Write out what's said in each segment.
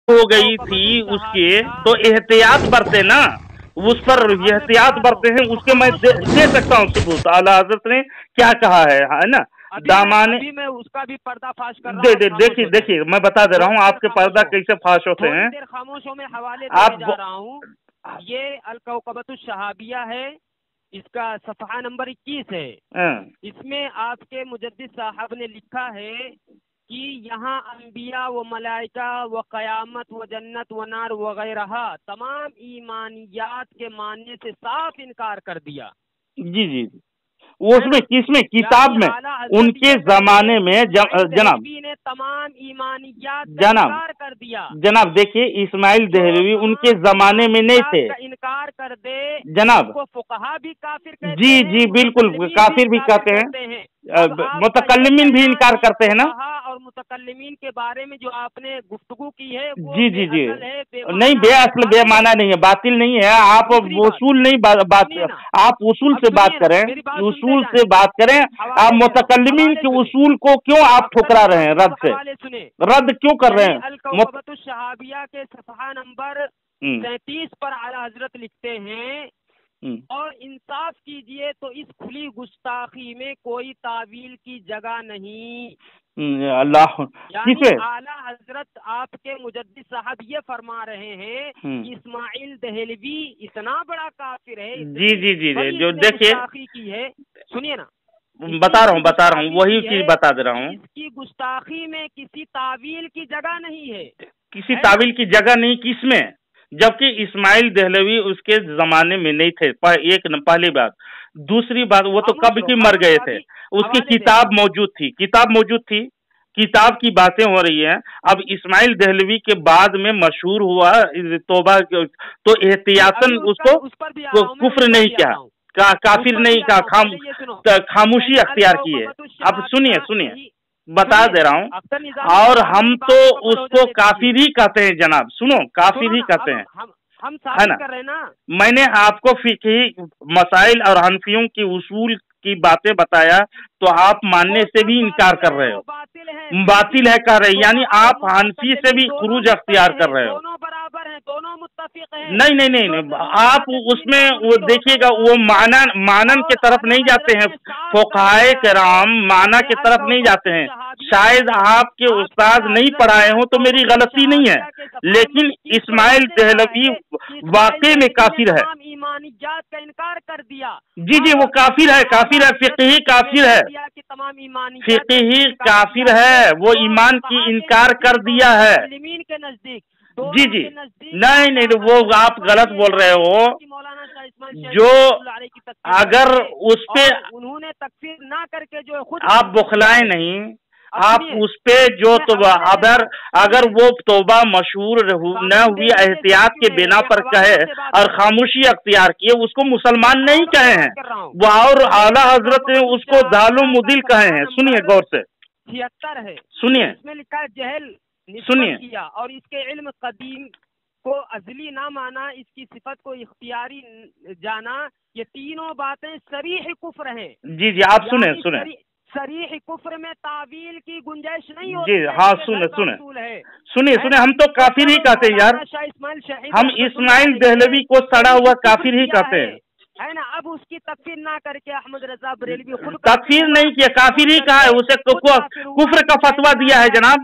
हो गई थी उसके, तो एहतियात बरते ना, उस पर एहतियात बरते हैं, उसके मैं दे सकता हूँ सबूत। आला हजरत ने क्या कहा है ना। दामाने मैं उसका भी पर्दाफाश कर रहा हूँ। देखिए मैं बता दे रहा हूँ आपके पर्दा कैसे फाश होते हैं। खामोशों में हवाले देने जा रहा हूँ। ये अल-कौकबतुश शहाबिया है, इसका सफ़हा नंबर 21 है। इसमें आपके मुजद्दिद साहब ने लिखा है कि यहाँ अंबिया व मलाइका व क़यामत व जन्नत व नार वगैरह तमाम ईमानियात के मानने से साफ इनकार कर दिया। जी उसमें किसमें किताब में उनके जमाने में जनाब ने तमाम ईमानियात इनकार कर दिया। जनाब देखिए इस्माइल देहलवी उनके जमाने में नहीं थे। इनकार कर दे जनाब को फुकहा भी काफिर कहते जी हैं, बिल्कुल काफिर भी कहते हैं, मुतकल्लिमीन भी इनकार करते हैं ना। और मुतकल्लिमीन के बारे में जो आपने गुफ्तगू की है वो जी नहीं बेअसल बेमाना नहीं है, बातिल नहीं है। आप उसूल नहीं बात आप उसूल से बात करें, उसूल से बात करें। आप मुतकल्लिमीन के उसूल को क्यों आप ठुकरा रहे हैं, रद्द क्यों कर रहे हैं। अल-कौकबतुश शहाबिया के सफ़हा नंबर 37 पर आला हजरत लिखते हैं, और इंसाफ कीजिए तो इस खुली गुस्ताखी में कोई तावील की जगह नहीं। अल्लाह यानी आला हजरत आपके मुजद्दिद साहब ये फरमा रहे हैं कि इस्माइल देहलवी इतना बड़ा काफिर है। जी जो देखिए की है, सुनिए ना, बता रहा हूँ वही चीज बता दे रहा हूँ। इसकी गुस्ताखी में किसी तावील की जगह नहीं है, किसी तावील की जगह नहीं। किसमें, जबकि इस्माइल देहलवी उसके जमाने में नहीं थे, पहली बात। दूसरी बात वो तो कब की मर गए थे, उसकी किताब मौजूद थी, किताब की बातें हो रही हैं। अब इस्माइल देहलवी के बाद में मशहूर हुआ तौबा, तो एहतियातन उसको कुफ्र नहीं किया, काफिर नहीं कहा, खामोशी अख्तियार की है। अब सुनिए बता दे रहा हूँ, और हम तो उसको काफिर ही कहते हैं जनाब। सुनो, काफिर ही कहते हैं, है ना। कर रहे ना, मैंने आपको फिक़ही मसाइल और हनफियों की उसूल की बातें बताया, तो आप मानने से भी इनकार कर रहे हो, बातिल है कह रहे, यानी आप हनफी से भी खुरूज अख्तियार कर रहे हो। दोनों बराबर हैं, दोनों मुत्तफिक हैं। नहीं, आप उसमें वो देखिएगा, वो मानन के तरफ नहीं जाते हैं, फुक़हाए किराम माना के तरफ नहीं जाते हैं। शायद आपके उस्ताद नहीं पढ़ाए हो तो मेरी गलती नहीं है, लेकिन इस्माइल देहलवी वाकई में काफिर है। ईमानियात का इनकार कर दिया। जी वो काफिर है, फिक़ही काफिर है, फिक़ही काफिर है, वो ईमान की इनकार कर दिया है। के नजदीक जी नहीं वो आप गलत बोल रहे हो। जो अगर उस पे उन्होंने तकफीर ना करके जो खुद आप बुखलाए नहीं, आप उस पे जो तो अगर वो तौबा मशहूर न हुई एहतियात के बिना पर कहे और खामोशी अख्तियार किए, उसको मुसलमान नहीं कहे हैं वो, और आला हजरत ने उसको दालो मुदिल कहे हैं। सुनिए गौर से, 76 है, सुनिए, इसमें लिखा है जहल सुनिए, और इसके इल्म कदीम को अजली ना माना, इसकी सिफत को इख्तियारी जाना, ये तीनों बातें सरीह कुफ्र हैं। जी आप सुने सरीह कुफ्र में तावील की गुंजाइश नहीं होती। जी हाँ सुनिए, हम तो काफिर ही कहते हैं यार, हम इस्माइल देहलवी को सड़ा हुआ काफिर ही कहते हैं, है ना। अब उसकी तकफीर ना करके अहमद रजा बरेलवी खुद तकफीर नहीं किया, काफिर ही कहा है, उसे कुफ्र का फतवा दिया है जनाब।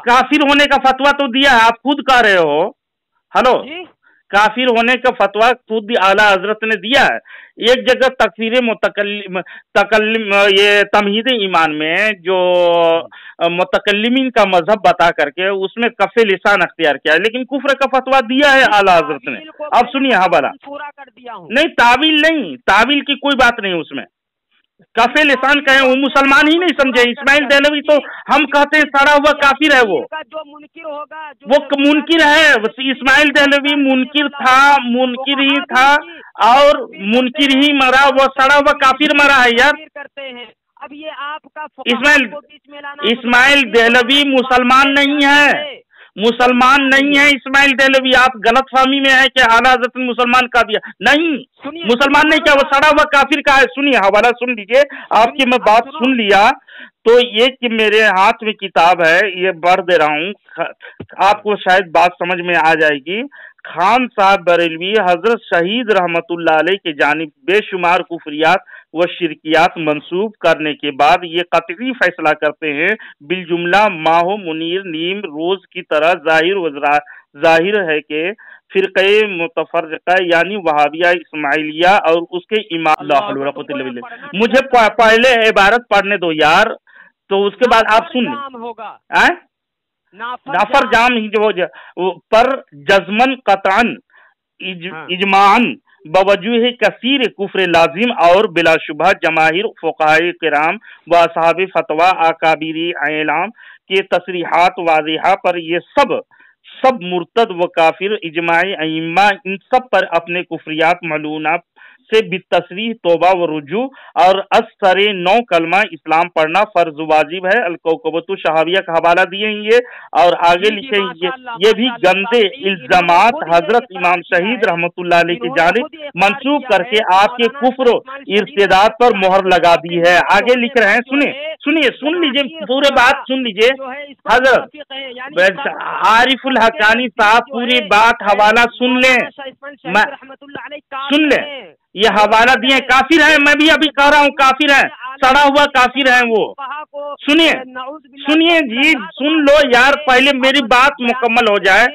काफिर होने का फतवा तो दिया है, आप खुद कह रहे हो। हेलो, काफिर होने का फतवा खुद आला हजरत ने दिया है। एक जगह तकफीर मुतकल्लिम ये तमहीद ईमान में जो मुतकल्लिमीन का मजहब बता करके उसमें कफ़े लिसान अख्तियार किया है, लेकिन कुफ्र का फतवा दिया है आला हजरत ने। अब सुनिए, हाँ वाला पूरा कर दिया हूं। नहीं, तावील की कोई बात नहीं उसमें। कफ़े लिसान कहे, वो मुसलमान ही नहीं समझे। इस्माइल देहलवी तो हम कहते हैं सड़ा हुआ काफिर है, वो जो मुनकिर होगा, वो मुनकिर है। इस्माइल देहलवी मुनकिर ही था और मुनकिर ही मरा, वो सड़ा हुआ काफिर मरा है यार। करते हैं अब ये आपका इस्माइल देहलवी मुसलमान नहीं है, मुसलमान नहीं है इस्माइल देहलवी। आप गलत फहमी में है कि आला हज़रत ने मुसलमान कहा दिया, नहीं मुसलमान नहीं क्या, वो सड़ा हुआ काफिर का है। सुनिए, हवाला सुन लीजिए, आपकी मैं बात सुन लिया। تو یہ کہ میرے ہاتھ میں کتاب ہے، یہ پڑھ دے رہا ہوں، آپ کو شاید بات سمجھ میں آ جائے گی۔ خان صاحب بریلوی حضرت شہید رحمت اللہ علیہ کی جانب بے شمار کفریات و شرکیات منسوب کرنے کے بعد یہ قطعی فیصلہ کرتے ہیں بالجملہ ماہ منیر نیم روز کی طرح ظاہر ہے کہ فرقہ متفرقہ یعنی وہابیہ اسماعیلیہ اور اس کے امام مجھے پہلے عبارت پڑھنے دو یار، تو اس کے بعد آپ سن لیں۔ نافر جام ہی جو پر جزمن قطعن اجماعن بوجوہ کثیر کفر لازم اور بلا شبہ جماہیر فقہاء کرام و اصحاب فتویٰ اکابری اعلام کے تصریحات واضحہ پر یہ سب مرتد و کافر اجماع ائمہ ان سب پر اپنے کفریات ملعونہ سے بالتصریح توبہ و رجوع اور اثر 9 کلمہ اسلام پڑھنا فرض واجب ہے۔ الکوکبۃ الشہابیہ کا حوالہ دیے ہیں یہ، اور آگے لکھے یہ بھی گندے الزامات حضرت امام شہید رحمت اللہ علیہ کی جانب منسوب کر کے آپ کے کفر و ارتداد پر مہر لگا دی ہے۔ آگے لکھ رہے ہیں، سن لیجیے پورے بات سن لیجیے۔ حضرت عارف الحقانی صاحب پوری بات حوالہ سن لیں، یہ حوالہ دیے کافر ہیں، میں بھی ابھی کہہ رہا ہوں کافر ہیں، سڑا ہوا کافر ہیں وہ۔ سنیے جی، سن لو یار، پہلے میری بات مکمل ہو جائے۔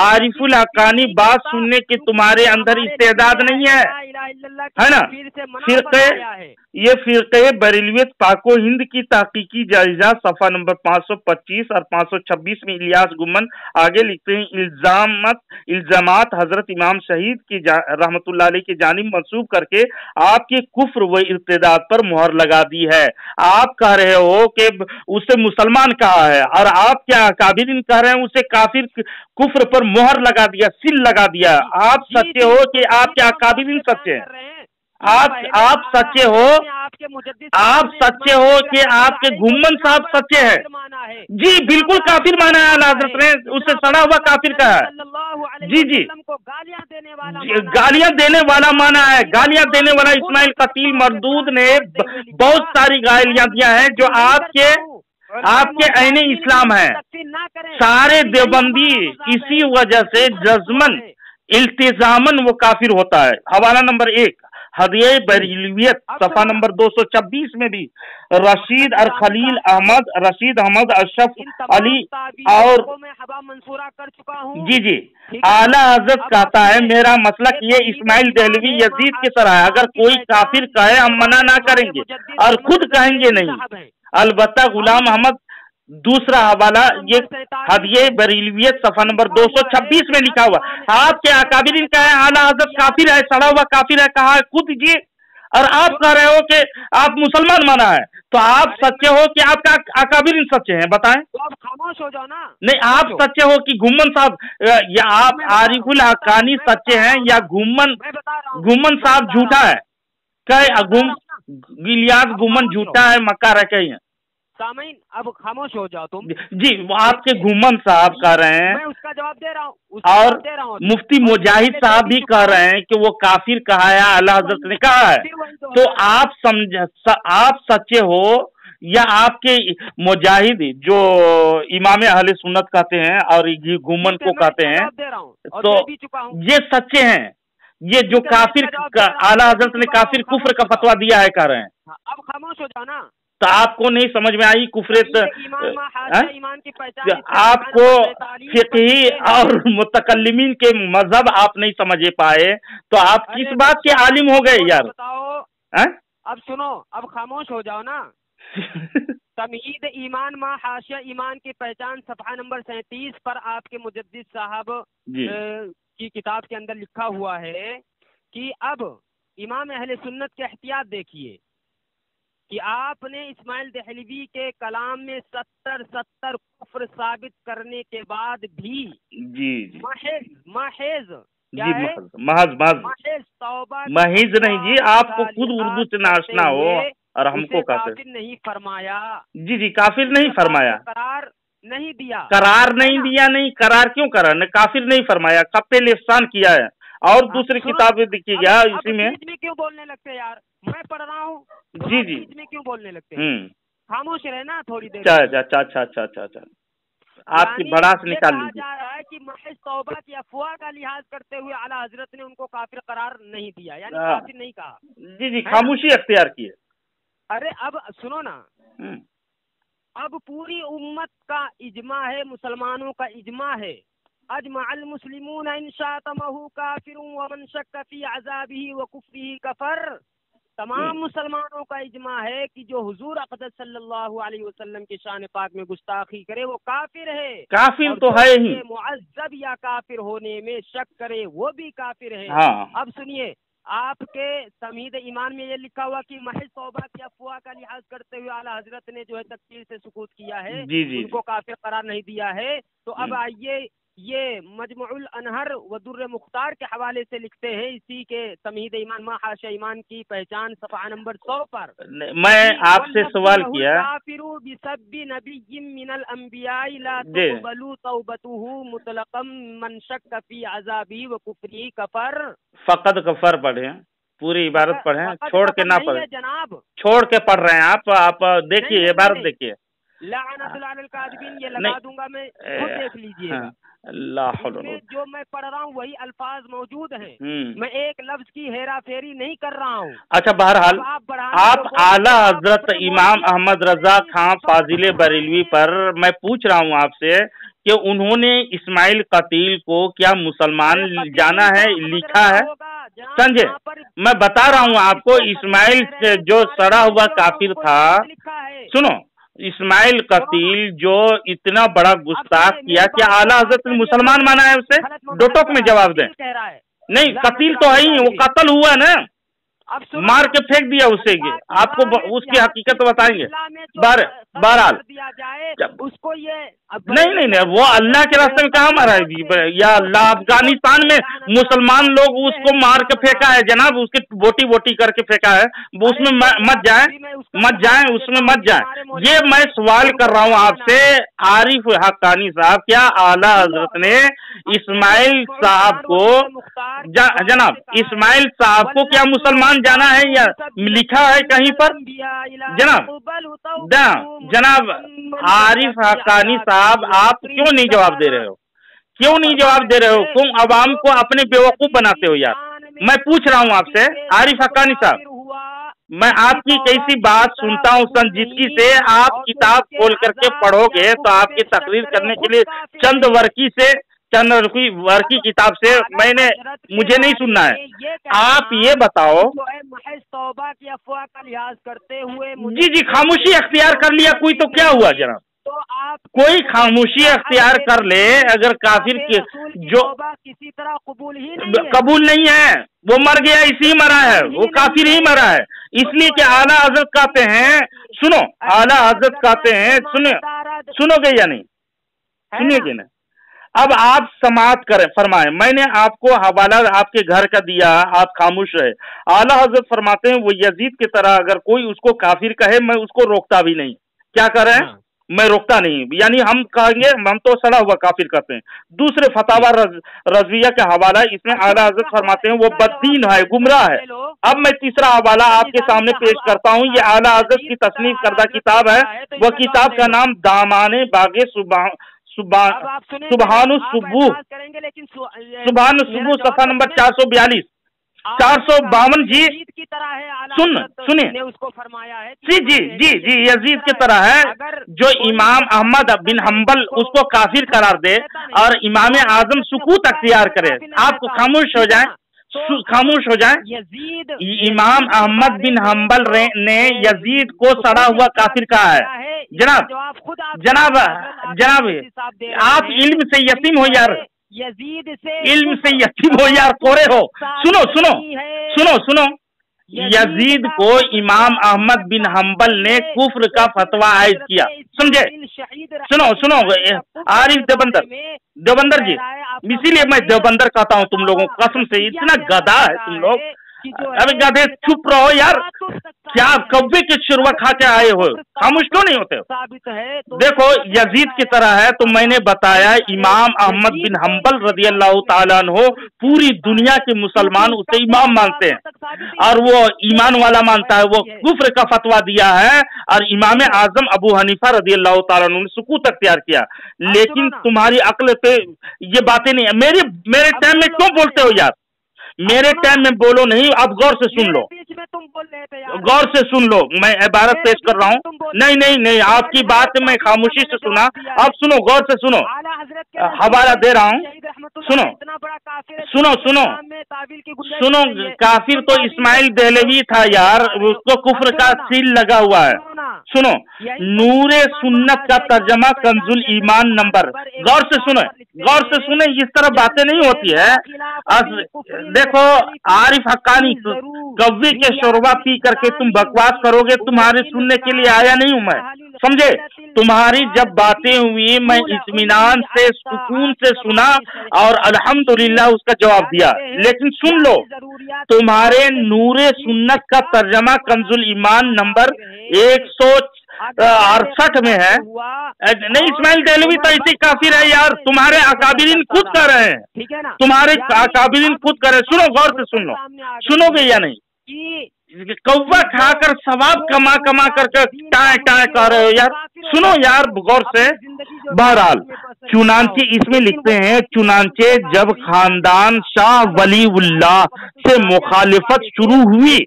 عارف الحقانی بات سننے کی تمہارے اندر استعداد نہیں ہے نا؟ یہ فرقہ بریلویت پاک و ہند کی تحقیقی جائزہ صفحہ نمبر 525 اور 526 میں الیاس گمن آگے لکھتے ہیں، الزامات حضرت امام شہید کی رحمت اللہ علیہ کی جانب منسوب کر کے آپ کے کفر و ارتداد پر مہر لگا دی ہے۔ آپ کہہ رہے ہو کہ اسے مسلمان کہا ہے، اور آپ کیا اکابرین کہہ رہے ہیں اسے کافر کفر پر مہر لگا دیا، سل لگا دیا۔ آپ سچے ہو کہ آپ کے اکابرین سچے ہیں؟ آپ سچے ہو کہ آپ کے گھومن صاحب سچے ہیں؟ جی بالکل کافر مانا ہے اعلیٰ حضرت نے، اسے سڑا ہوا کافر کہا ہے۔ جی گالیاں دینے والا مانا ہے، گالیاں دینے والا اسماعیل قتیل مردود نے بہت ساری گالیاں دیا ہیں جو آپ کے عین اسلام ہیں۔ سارے دیوبندی اسی وجہ سے جزمن التزامن وہ کافر ہوتا ہے۔ حوالہ نمبر 1 ہدیہ بریلویت صفحہ نمبر 226 میں بھی رشید اور خلیل احمد اشرف علی اور جی اعلیٰ حضرت کہتا ہے میرا مسلک یہ اسماعیل دہلوی یزید کی طرح ہے، اگر کوئی کافر کہے ہم منع نہ کریں گے اور خود کہیں گے نہیں۔ البتہ غلام احمد دوسرا حوالہ یہ ہدیہ بریلویت صفحہ نمبر 226 میں لکھا ہوا، آپ کے اکابرین کا ہے اعلیٰ حضرت کافر ہے، سڑا ہوا کافر ہے کہا ہے خود جی، اور آپ کہہ رہے ہو کہ آپ مسلمان مانا ہے، تو آپ سچے ہو کہ آپ کا اکابرین سچے ہیں؟ بتائیں۔ آپ خاموش ہو جاؤ نا۔ نہیں، آپ سچے ہو کہ گھومن صاحب یا آپ عارف الحقانی سچے ہیں یا گھومن صاحب جھوٹا ہے؟ کہ الیاس گھومن جھوٹا ہے، مکہ رہ کے ہیں؟ سامعین اب خاموش ہو جاؤ تم۔ جی وہ آپ کے گھومن صاحب کہہ رہے ہیں، میں اس کا جواب دے رہا ہوں، اور مفتی مجاہد صاحب بھی کہہ رہے ہیں کہ وہ کافر کہا ہے، اعلیٰ حضرت نے کہا ہے۔ تو آپ سچے ہو یا آپ کے مجاہد جو امام اہل سنت کہتے ہیں اور گھومن کو کہتے ہیں، تو یہ سچے ہیں؟ یہ جو کافر اعلیٰ حضرت نے کافر کفر کا فتویٰ دیا ہے کہہ رہے ہیں۔ اب خاموش ہو جاؤ نا۔ تو آپ کو نہیں سمجھ میں آئی کفر؟ آپ کو فقہی اور متکلمین کے مذہب آپ نہیں سمجھ پائے تو آپ کس بات کے عالم ہو گئے یار؟ اب سنو، اب خاموش ہو جاؤ نا۔ تمہید ایمان ما حاشیہ ایمان کی پہچان صفحہ نمبر 37 پر آپ کے مجدد صاحب کی کتاب کے اندر لکھا ہوا ہے کہ اب امام اہل سنت کے احتیاط دیکھیے کہ آپ نے اسماعیل دہلوی کے کلام میں 70 کفر ثابت کرنے کے بعد بھی محض نہیں جی، آپ کو خود اردو سے ناشنا ہو اور ہم کو کافر نہیں فرمایا۔ جی کافر نہیں فرمایا، قرار نہیں دیا، نہیں قرار کیوں کرا؟ کافر نہیں فرمایا، کب پہ لسان کیا ہے۔ اور دوسری کتابیں دیکھیے گا اسی میں کیوں بولنے لگتے یار؟ میں پڑھ رہا ہوں جی میں کیوں بولنے لگتے ہیں؟ خاموش رہنا تھوڑی دیر. اچھا آپ کی بڑاس نکال لیجیے. جا رہا ہے کہ محض توبہ کی افواہ کا لحاظ کرتے ہوئے اعلیٰ حضرت نے ان کو کافر قرار نہیں دیا، یعنی کافر نہیں کہا. جی خاموشی اختیار کی ہے. ارے اب سنو نا، اب پوری امت کا اجماع ہے، مسلمانوں کا اجماع ہے، اجمع المسلمون ان شاتمہ کافر ومن شک فی عذابہ وکفرہ کفر. تمام مسلمانوں کا اجماع ہے کہ جو حضور اقدس صلی اللہ علیہ وسلم کے شان پاک میں گستاخی کرے وہ کافر ہے. کافر تو ہے ہی، معذب یا کافر ہونے میں شک کرے وہ بھی کافر ہے. اب سنیے، آپ کے تمہید ایمان میں یہ لکھا ہوا کہ محض توبہ کی افواہ کا لحاظ کرتے ہوئے اعلیٰ حضرت نے جو ہے تکفیر سے سکوت کیا ہے، ان کو کافر قرار نہیں دیا ہے. تو اب آئیے یہ مجموع الانہر و در مختار کے حوالے سے لکھتے ہیں، اسی کے تمہید ایمان ما حاشا ایمان کی پہچان صفحہ نمبر 100 پر. میں آپ سے سوال کیا، کافر بسب نبی من الانبیاء لا تقبل توبته مطلقا من شک فی عذابہ وکفرہ کفر. فقط کفر پڑھیں، پوری عبارت پڑھیں، چھوڑ کے نہ پڑھیں جناب، چھوڑ کے پڑھ رہے ہیں آپ دیکھیے عبارت دیکھیے. لعنت اللہ علی الکاذبین، یہ لگا دوں گا میں، خود دیکھ لیجیے. جو میں پڑھ رہا ہوں وہی الفاظ موجود ہیں، میں ایک لفظ کی ہیرا پھیری نہیں کر رہا ہوں. اچھا بہرحال آپ اعلیٰ حضرت امام احمد رضا خان فاضل بریلوی پر میں پوچھ رہا ہوں آپ سے کہ انہوں نے اسماعیل قتیل کو کیا مسلمان جانا ہے، لکھا ہے؟ سمجھے، میں بتا رہا ہوں آپ کو، اسماعیل جو سڑا ہوا کافر تھا، سنو، اسماعیل قتیل جو اتنا بڑا گستاخ کیا، کیا اعلیٰ حضرت نے مسلمان مانا ہے اسے؟ دو ٹوک میں جواب دیں. نہیں، قتیل تو ہے ہی، وہ قتل ہوا نا، مار کے پھینک دیا اسے. آپ کو اس کی حقیقت بتائیں گے بہرحال. نہیں وہ اللہ کے راستے میں کہاں مارا ہے یا اللہ؟ افغانستان میں مسلمان لوگ اس کو مار کے پھینکا ہے جناب، اس کی بوٹی بوٹی کر کے پھینکا ہے. اس میں مت جائیں اس میں مت جائیں. یہ میں سوال کر رہا ہوں آپ سے عارف حقانی صاحب، کیا اعلیٰ حضرت نے اسماعیل صاحب کو، جناب اسماعیل صاحب کو کیا مسلمان جانا ہے یا لکھا ہے کہیں پر؟ جناب عارف حقانی صاحب، آپ کیوں نہیں جواب دے رہے ہو؟ کیوں نہیں جواب دے رہے ہو؟ تم عوام کو اپنے بیوقوف بناتے ہو یار. میں پوچھ رہا ہوں آپ سے عارف حقانی صاحب، میں آپ کی کیسی بات سنتا ہوں سنجیدگی سے. آپ کتاب کھول کر کے پڑھو گے تو آپ کی تقریر کرنے کے لیے چند ورقی کتاب سے مجھے نہیں سننا ہے. آپ یہ بتاؤ، محض توبہ کی افواہ کا لحاظ کرتے ہوئے جی خاموشی اختیار کر لیا کوئی تو کیا ہوا جناب؟ کوئی خاموشی اختیار کر لے، اگر کافر جو کسی طرح قبول نہیں ہے، وہ مر گیا، اسی مرا ہے، وہ کافر ہی مرا ہے. اس لیے کہ اعلیٰ حضرت کہتے ہیں، سنو، اعلیٰ حضرت کہتے ہیں، سنو گے یا نہیں؟ سنیے گے نا؟ اب آپ سماعت کریں، فرمائیں. میں نے آپ کو حوالہ آپ کے گھر کا دیا، آپ خاموش رہے. اعلیٰ حضرت فرماتے ہیں وہ یزید کی طرح اگر کوئی اس کو کافر کہے میں اس کو روکتا بھی نہیں. کیا کر رہے ہیں؟ میں روکتا نہیں، یعنی ہم کہیں گے ہم تو سڑا ہوا کافر کرتے ہیں. دوسرے فتاوی رضویہ کا حوالہ، اس میں اعلیٰ حضرت فرماتے ہیں وہ بددین ہے، گمراہ ہے. اب میں تیسرا حوالہ آپ کے سامنے پیش کرتا ہوں. یہ اعلیٰ حضرت کی تصنیف کردہ کتاب ہے. وہ کتاب کا نام دامان باغ سبحان الصبوح، صفحہ نمبر 442 452. جی سنیں، اس کو فرمایا ہے جی یزید کی طرح ہے. جو امام احمد بن حنبل اس کو کافر قرار دے اور امام اعظم سکوت اختیار کرے. آپ خاموش ہو جائیں. امام احمد بن حنبل نے یزید کو سڑا ہوا کافر کہا ہے. جناب آپ علم سے یتیم ہو یار، علم سے یتیم ہو یار، کورے ہو. سنو یزید کو امام احمد بن حنبل نے کفر کا فتویٰ عائد کیا، سمجھے؟ سنو عارف دیوبندر جی، اسی لیے میں دیوبندر کہتا ہوں تم لوگوں کو، قسم سے اتنا گدھا ہے تم لوگ. अरे गधे चुप रहो यार, क्या कब्बे की शुरुआत खा के आए हो, खामोश क्यों नहीं होते हो? देखो यजीद की तरह है तो मैंने बताया इमाम अहमद बिन हम्बल रदियल्लाहु ताला अन्हु पूरी दुनिया के मुसलमान उसे इमाम मानते हैं और वो ईमान वाला मानता है, वो कुफ्र का फतवा दिया है और इमाम आजम अबू हनीफा रदियल्लाहु ताला अन्हु ने सुकूत अख्तियार किया। लेकिन तुम्हारी अक्ल पे ये बातें नहीं है। मेरे टाइम में क्यों बोलते हो यार? मेरे टाइम में बोलो नहीं, आप गौर से सुन लो, गौर से सुन लो, मैं इबारत पेश कर रहा हूँ। नहीं, आपकी बात मैं खामोशी से सुना, अब सुनो, गौर से सुनो, हवाला दे रहा हूँ, सुनो, काफिर तो इस्माइल देहलवी था यार, उसको कुफ्र का सील लगा हुआ है। सुनो, नूरे सुन्नत का तर्जमा कंजुल ईमान नंबर, गौर से सुने, इस तरह बातें नहीं होती है। देखो आरिफ हक्कानी, कव्वे के शोरबा पी करके तुम बकवास करोगे, तुम्हारे सुनने के लिए आया नहीं हूं मैं, समझे? तुम्हारी जब बातें हुई मैं इत्मीनान से सुकून से सुना और अल्हम्दुलिल्लाह उसका जवाब दिया। लेकिन सुन लो, तुम्हारे नूरे सुन्नत का तर्जमा कंजुल ईमान नंबर 168 में है। नहीं, इस्माइल देहलवी तो ऐसे काफिर है यार, तुम्हारे अकाबिरीन खुद कर रहे हैं, ठीक है ना? तुम्हारे अकाबिरीन खुद कर रहे हैं। सुनो, गौर से सुन लो, सुनोगे या नहीं? कौवा खाकर सवाब कमा करके टाए कह रहे हो यार, सुनो यार गौर से। बहरहाल चुनांचे इसमें लिखते हैं, चुनांचे जब खानदान शाह वलीउल्लाह से मुखालिफत शुरू हुई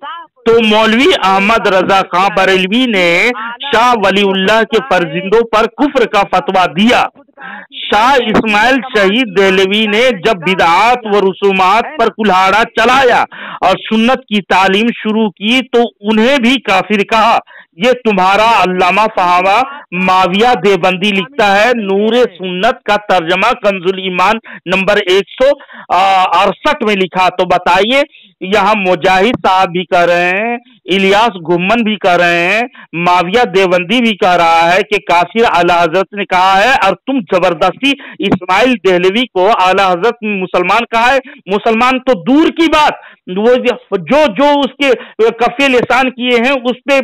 तो मौलवी अहमद रजा खां बरेलवी ने शाह वलीउल्लाह के फर्जिंदों पर कुफ्र का फतवा दिया। शाह इस्माइल शहीद देहलवी ने जब बिदआत व रसूमात पर कुल्हाड़ा चलाया और सुन्नत की तालीम शुरू की तो उन्हें भी काफिर कहा। ये तुम्हारा अल्लामा फहावा माविया देवबंदी लिखता है, नूरे सुन्नत का तर्जमा कंजुल ईमान नंबर 168 में लिखा। तो बताइए, यहाँ मुजाहिद साहब भी कर रहे हैं, इलियास घुम्मन भी कर रहे हैं, माविया देवबंदी भी कह रहा है कि काफिर आला हजरत ने कहा है, और तुम जबरदस्ती इस्माइल देहलवी को आला हजरत मुसलमान कहा है। मुसलमान तो दूर की बात, वो जो उसके कफे लिसान किए हैं उस पे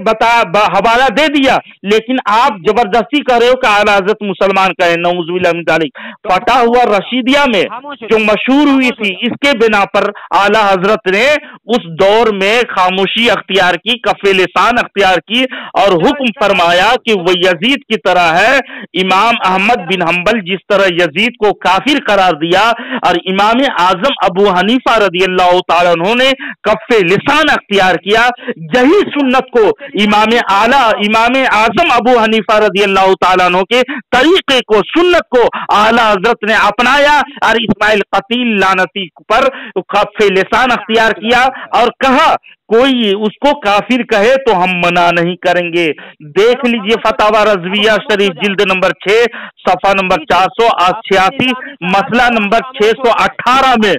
हवाला दे दिया, लेकिन आप जबरदस्ती कर रहे हो कि आला हजरत मुसलमान कहे। नऊजुबिल्लाह मिन ज़ालिक। फटा हुआ रशीदिया में जो मशहूर हुई थी, इसके बिना पर आला हजरत ने उस दौर में खामोशी अख्तियार की, कफे लिसान अख्तियार की और हुक्म फरमाया कि वो यजीद की तरह है। इमाम अहमद बिन हम्बल जिस तरह यजीद को काफिर करार दिया और इमाम आजम अबू हनीफा रदियल्लाहु ताला अन्हु ने कफे लिसान अख्तियार किया, यही सुन्नत को इमाम आजम अबू हनीफा रदियल्लाहु ताला अन्हु के तरीके को, सुन्नत को आला हजरत ने अपनाया और इस्माइल कतील लानती पर कफे लिसान अख्तियार किया और कहा कोई उसको काफिर कहे तो हम मना नहीं करेंगे। देख लीजिए फतावा रज़विया शरीफ जिल्द नंबर 6 सफा नंबर 486, मसला नंबर 618 में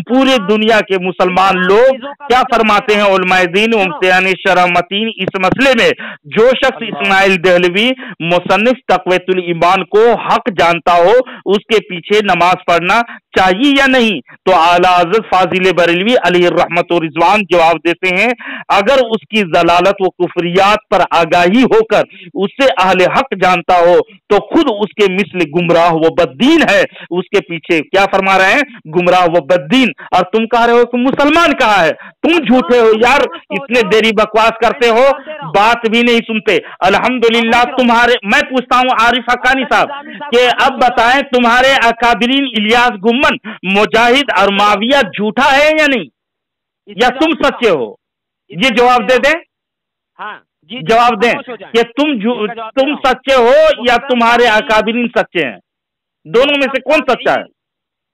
पूरे दुनिया के मुसलमान लोग क्या फरमाते हैं उलमाए दीन मुफ्तियान शरह मतीन इस मसले में। जो शख्स इस्माइल देहलवी मुसन्निफ तक़वियतुल ईमान को हक जानता हो उसके पीछे नमाज पढ़ना चाहिए या नहीं, तो आला हज़रत फाजिल बरेलवी अलैहि रहमत व रिज़वान जवाब देते हैं, अगर उसकी जलालत व कुफरियात पर आगाही होकर उससे अहले हक जानता हो तो खुद उसके मिस्ल गुमराह व बद्दीन है। उसके पीछे क्या फरमा रहे हैं? गुमराह व बद्दीन। और तुम कह रहे हो कि मुसलमान कहा है, तुम झूठे हो यार, इतने देरी बकवास करते हो, बात भी नहीं सुनते। अल्हम्दुलिल्लाह तुम्हारे, मैं पूछता हूँ आरिफ हक्कानी साहब कि अब बताएं तुम्हारे अकाबिरीन इलियास गुम्मन, मुजाहिद और माविया झूठा है या नहीं, या तुम सच्चे हो? ये जवाब दे दें। हाँ, जवाब दें कि तुम सच्चे हो या तुम्हारे अकाबिरीन सच्चे हैं? दोनों में से कौन सच्चा है?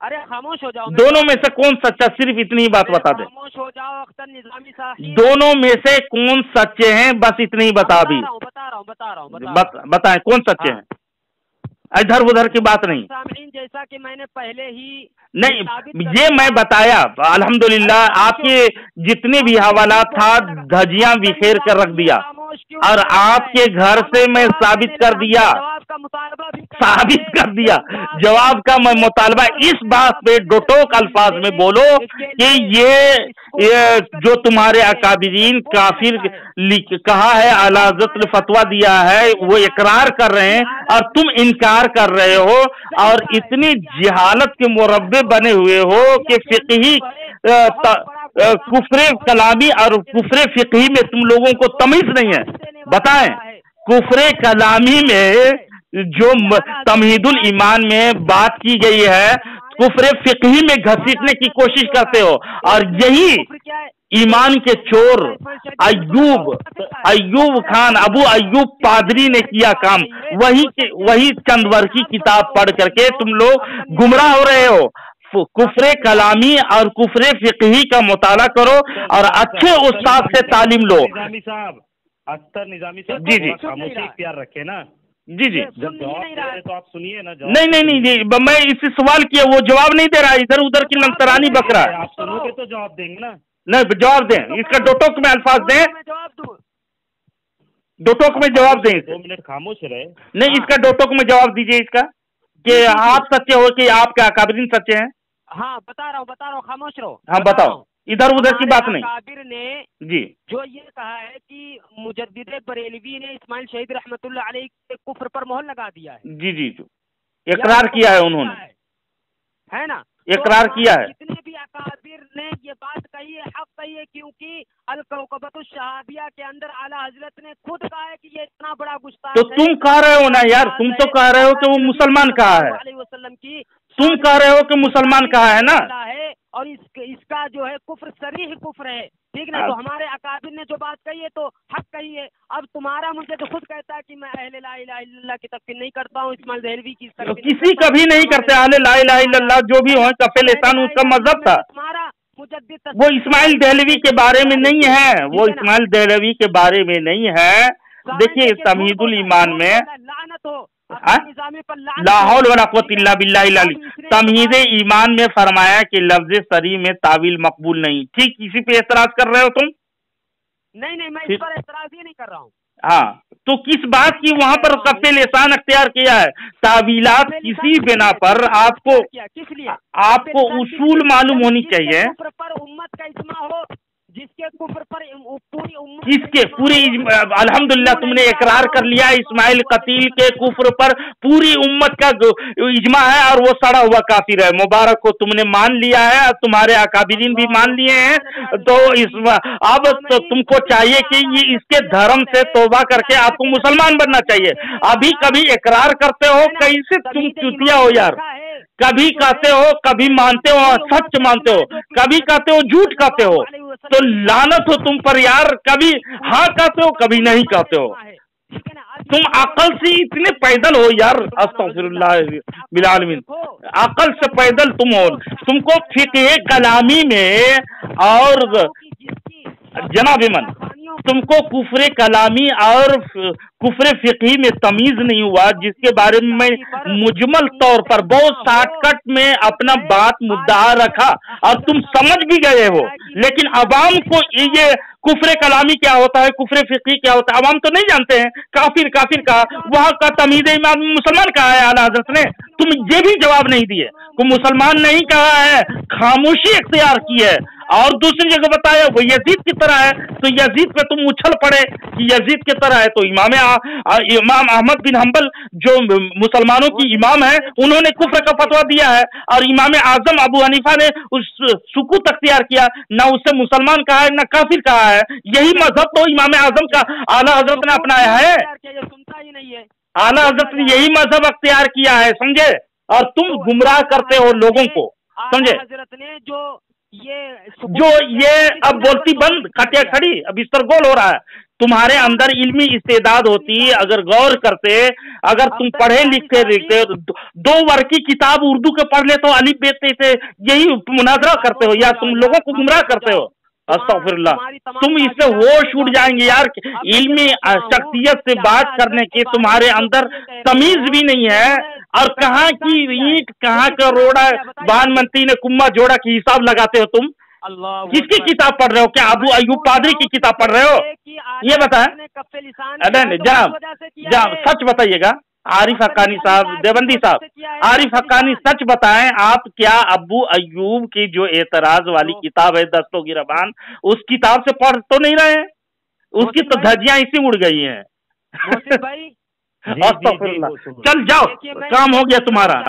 अरे खामोश हो जाओ। दोनों में से कौन सच्चा, सिर्फ इतनी ही बात बता दे। खामोश हो जाओ अख्तर निजामी साहब। दोनों में से कौन सच्चे हैं, बस इतनी ही बता दी। बता रहा हूँ। बताएं कौन सच्चे हैं, इधर उधर की बात नहीं। जैसा कि मैंने पहले ही नहीं, ये मैं बताया अल्हम्दुलिल्लाह, आपके जितने भी हवाला था धजियां बिखेर कर रख दिया और आपके घर से मैं साबित कर दिया। मुतालबा भी साबित कर दिया। जवाब का मैं मुतालबा इस बात पे डोटोक अल्फाज में बोलो कि ये जो तुम्हारे अकाबिरीन काफिर कहा है, आला हज़रत ने फतवा दिया है, वो इकरार कर रहे हैं और तुम इनकार कर रहे हो, और इतनी जिहालत के मुरब्बे बने हुए हो कि फिक़ही कुफ्रे कलामी और कुफ्रे फिक़ही में तुम लोगों को तमीज नहीं है। बताएं, कुफ्रे कलामी में जो तमहीदुल ईमान में बात की गई है, कुफ्रे फिक़ही में घसीटने की कोशिश करते हो, और यही ईमान के चोर अय्यूब खान, अबू अय्यूब पादरी ने किया काम। वही चंदवर की किताब पढ़ करके तुम लोग गुमराह हो रहे हो। कुफ्रे कलामी और कुफ्रे फिक़ही का मुताला करो और अच्छे उस्ताद से तालीम लो। निजामी साहब, अख्तर निजामी साहब, जी जी, खामोशी इख्तियार रखे ना। जी जी, जब जवाब दे रहे तो आप सुनिए ना। नहीं जी, मैं इससे सवाल किया, वो जवाब नहीं दे रहा, इधर उधर की लंतरानी बक रहा है। आप सुनोगे तो जवाब देंगे ना। नहीं, जवाब दें, इसका डोटोक में अल्फाज दें, डोटोक में जवाब दें। 2 मिनट खामोश रहे। नहीं, इसका डोटोक में जवाब दीजिए इसका, कि आप सच्चे हो कि आपके अकाबिरीन सच्चे हैं। हाँ, बता रहा हूँ, खामोश रहो। हाँ बताओ, इधर उधर की बात नहीं। काबिर ने जी जो ये कहा है कि मुजद्दिद बरेलवी ने इस्माइल शहीद रहमतुल्लाह अलैह के कुफ्र पर मोहर लगा दिया है। जी जी, इकरार किया है उन्होंने, है ना, इकरार किया है। जितने भी अकाबिर ने ये बात कही है, हक कही है, क्योंकि अल-कौकबतुश शहाबिया के अंदर आला हजरत ने खुद कहा है कि ये इतना बड़ा गुस्ताख तो तुम कह रहे हो ना यार, तुम तो कह रहे हो कि वो मुसलमान कहा है, तुम कह रहे हो कि मुसलमान कहा है ना, और इसका जो है कुफ्र सरीह कुफ्र है, ठीक ना। तो हमारे अकाबिर ने जो बात कही है तो हक कही है। अब तुम्हारा मुझे तो खुद कहता है कि मैं अहले ला इलाहा इल्लल्लाह की तकफीर नहीं करता हूँ, इस्माइल देहलवी की किसी कभी नहीं करते अहले ला इलाहा इल्लल्लाह, जो भी हो कफे लिसान उसका मजहब था। तुम्हारा मुजद्दिद वो इस्माइल देहलवी के बारे में नहीं है, वो इस्माइल देहलवी के बारे में नहीं है। देखिए तमहीदुल ईमान में लानत हो, ला हौल वला कुव्वत इल्ला बिल्लाहिल अली, तमहीद ईमान में फरमाया कि लफ्ज सरी में तावील मकबूल नहीं। ठीक, इसी पे एतराज कर रहे हो तुम? नहीं, मैं इस पर एतराज ही नहीं कर रहा हूँ। हाँ, तो किस बात की वहाँ पर कफ़े लिसान अख्तियार किया है? तावीलात किसी बिना पर आपको किस लिए आपको उसूल मालूम होनी चाहिए। पर उम्मत का इज्मा हो, जिसके कुफ्र पर पूरी उम्मत, किसके पूरी, अल्हम्दुलिल्लाह तुमने इकरार कर लिया इस्माइल कतील के कुफ्र पर पूरी उम्मत का इज्मा है और वो सड़ा हुआ काफिर है। मुबारक को तुमने मान लिया है, तुम्हारे अकाबिरीन भी मान लिए हैं। तो अब तो तुमको चाहिए कि ये इसके धर्म से तौबा करके आपको मुसलमान बनना चाहिए। अभी कभी इकरार करते हो, कैसे तुम चुतिया हो यार। कभी कहते हो, कभी मानते हो, सच मानते हो, कभी कहते हो झूठ कहते हो। तो लानत हो तुम पर यार, कभी हाँ कहते हो, कभी नहीं कहते हो। तुम अकल से इतने पैदल हो यार, अस्तगफिरुल्लाह बिल आलमीन, अकल से पैदल तुम हो। तुमको फिक़ह कलामी में और जनाब इमन, तुमको कुफ्रे कलामी और कुफ्रे फिक़ही में तमीज नहीं हुआ, जिसके बारे में मैं मुजमल तौर पर बहुत शॉर्टकट में अपना बात मुद्दा रखा और तुम समझ भी गए हो। लेकिन अवाम को ये कुफ्रे कलामी क्या होता है, कुफ्रे फिक़ही क्या होता है, अवाम तो नहीं जानते हैं। काफिर काफिर का वहाँ का तमीज़ इमाम मुसलमान कहा है आला हज़रत ने, तुम ये भी जवाब नहीं दिए। को मुसलमान नहीं कहा है, खामोशी इख्तियार की है। और दूसरी जगह बताया वो यजीद की तरह है, तो यजीद पे तुम उछल पड़े कि यजीद की तरह है। तो इमाम अहमद बिन हंबल जो मुसलमानों की इमाम है, उन्होंने कुफ्र का फतवा दिया है और इमाम आजम अबू हनीफा ने उस सुकूत अख्तियार किया, ना उससे मुसलमान कहा है ना काफिर कहा है। यही मजहब तो इमाम आजम का आला हजरत ने अपनाया है, सुनता ही नहीं है। आला हजरत ने यही मजहब अख्तियार किया है, समझे। और तुम गुमराह करते हो लोगों को, समझे। हजरत ने जो ये अब बोलती बंद, खटिया खड़ी, अब इस पर गोल हो रहा है। तुम्हारे अंदर इल्मी इस्तेदाद होती, अगर गौर करते, अगर तुम पढ़े लिखते 2 वर्ग की किताब उर्दू के पढ़ ले तो अलिफ बेते थे, यही मुनाजरा करते हो या तुम लोगों को गुमराह करते हो। अस्तगफिरुल्लाह, तुम इससे होश उड़ जाएंगे यार। इल्मी शख्सियत से बात करने की तुम्हारे अंदर तमीज भी नहीं है। और कहाँ की ईंट कहाँ का रोड़ा, प्रधानमंत्री ने कुम्मा जोड़ा की हिसाब लगाते हो तुम। किसकी किताब पढ़ रहे हो? क्या अबू अय्यूब पादरी की किताब पढ़ रहे हो? ये बताएं। जनाब सच बताइएगा, عارف حقانی صاحب، دیوبندی صاحب، عارف حقانی سچ بتائیں، آپ کیا ابو ایوب کی جو اعتراض والی کتاب ہے دستوں کی ربان، اس کتاب سے پڑھ تو نہیں رہے ہیں؟ اس کی تو دھجیاں اسی اڑ گئی ہیں۔ محسن بھائی چل جاؤ، کام ہو گیا تمہارا۔